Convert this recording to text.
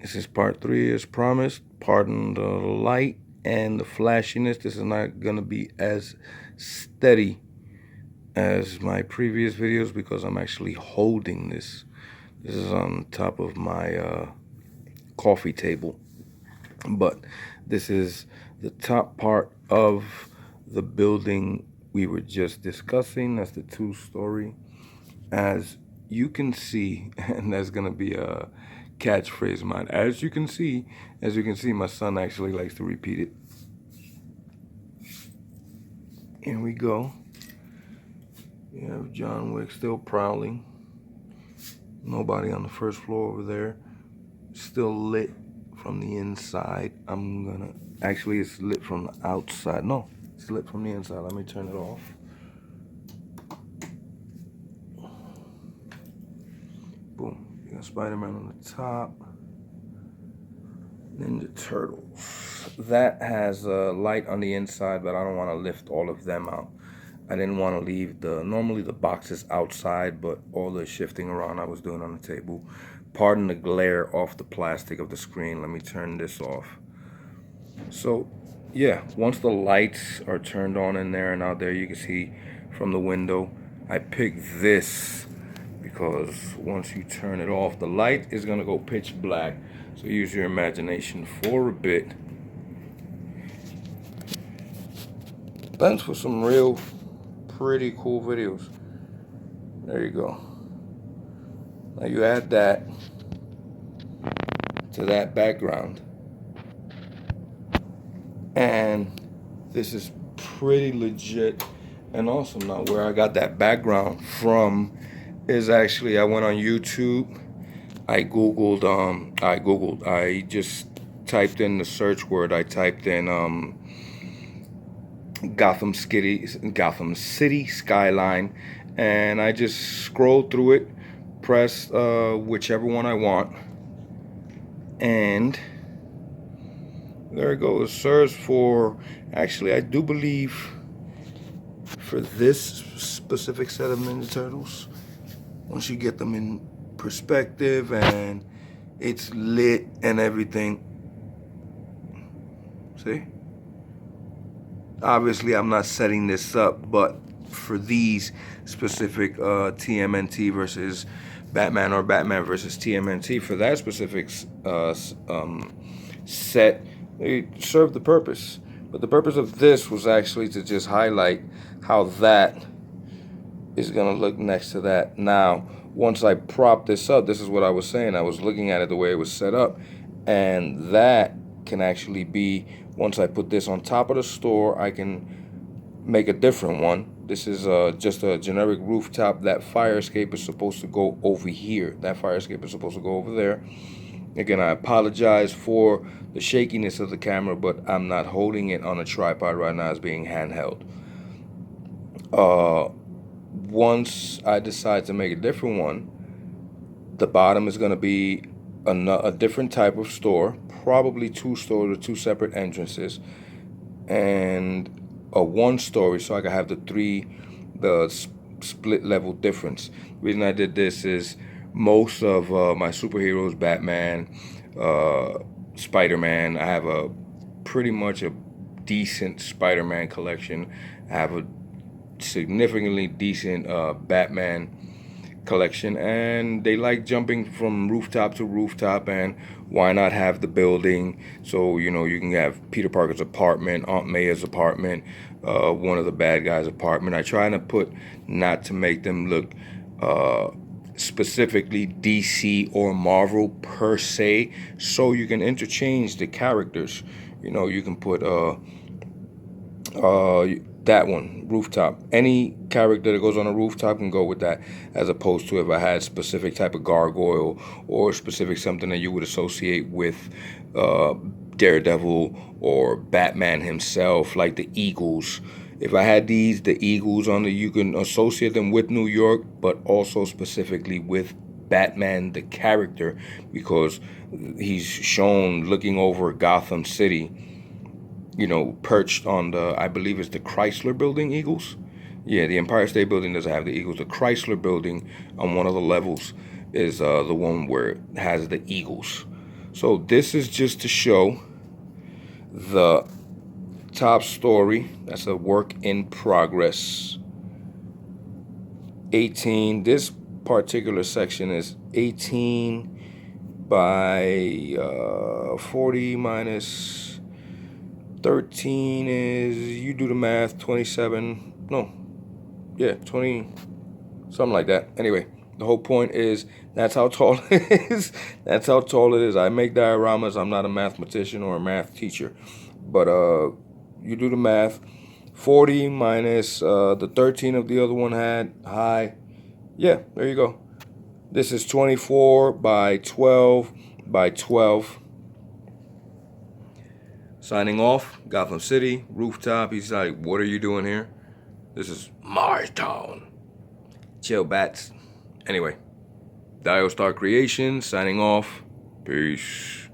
This is part 3 as promised. Pardon the light and the flashiness. This is not going to be as steady as my previous videos because I'm actually holding this. This is on top of my coffee table. But this is the top part of the building we were just discussing. That's the 2-story. As you can see, and that's going to be a catchphrase of mine. As you can see, my son actually likes to repeat it. Here we go. You have John Wick still prowling. Nobody on the first floor over there. Still lit from the inside. Actually, it's lit from the outside. No, it's lit from the inside. Let me turn it off. Boom. You got Spider-Man on the top. Ninja Turtles. That has a light on the inside, but I don't want to lift all of them out. I didn't want to leave normally the boxes outside, but all the shifting around I was doing on the table. Pardon the glare off the plastic of the screen. Let me turn this off. So, yeah, once the lights are turned on in there and out there, you can see from the window, I picked this because once you turn it off, the light is going to go pitch black. So use your imagination for a bit. Thanks for some real pretty cool videos. There you go. Now you add that to that background. And this is pretty legit and awesome. Now where I got that background from is actually I went on YouTube. I just typed in the search word. I typed in Gotham City skyline, and I just scrolled through it, pressed whichever one I want, and there it goes. Search for, actually I do believe for this specific set of Ninja Turtles, once you get them in perspective and it's lit and everything, see? Obviously I'm not setting this up, but for these specific TMNT versus Batman or Batman versus TMNT, for that specific set, they served the purpose. But the purpose of this was actually to just highlight how that is gonna look next to that. Now, once I prop this up, this is what I was saying. I was looking at it the way it was set up, and that can actually be, once I put this on top of the store, I can make a different one. This is just a generic rooftop. That fire escape is supposed to go over here. That fire escape is supposed to go over there. Again, I apologize for the shakiness of the camera, but I'm not holding it on a tripod right now. It's being handheld. Once I decide to make a different one, the bottom is going to be a different type of store, probably 2 stores with 2 separate entrances, and a 1-story, so I can have the split level difference. The reason I did this is most of my superheroes, Batman, Spider-Man, I have pretty much a decent Spider-Man collection. I have a significantly decent Batman collection, and they like jumping from rooftop to rooftop, and why not have the building? So, you know, you can have Peter Parker's apartment, Aunt May's apartment, one of the bad guys' apartment. I try not to make them look specifically DC or Marvel per se, so you can interchange the characters. You know, you can put that one, rooftop. Any character that goes on a rooftop can go with that, as opposed to if I had specific type of gargoyle or specific something that you would associate with Daredevil or Batman himself, like the Eagles. If I had the Eagles on you can associate them with New York, but also specifically with Batman the character, because he's shown looking over Gotham City, you know, perched on I believe it's the Chrysler Building Eagles. Yeah, the Empire State Building doesn't have the Eagles. The Chrysler Building on one of the levels is the one where it has the Eagles. So this is just to show the top story. That's a work in progress. 18, this particular section is 18 by 40 minus 13 is, you do the math, 27, no, yeah, 20, something like that. Anyway, the whole point is that's how tall it is. That's how tall it is. I make dioramas. I'm not a mathematician or a math teacher, but you do the math. 40 minus the 13 of the other one had high. Yeah, there you go. This is 24 by 12 by 12. Signing off, Gotham City, rooftop. He's like, what are you doing here? This is my town. Chill, bats. Anyway, Diostar Creations, signing off. Peace.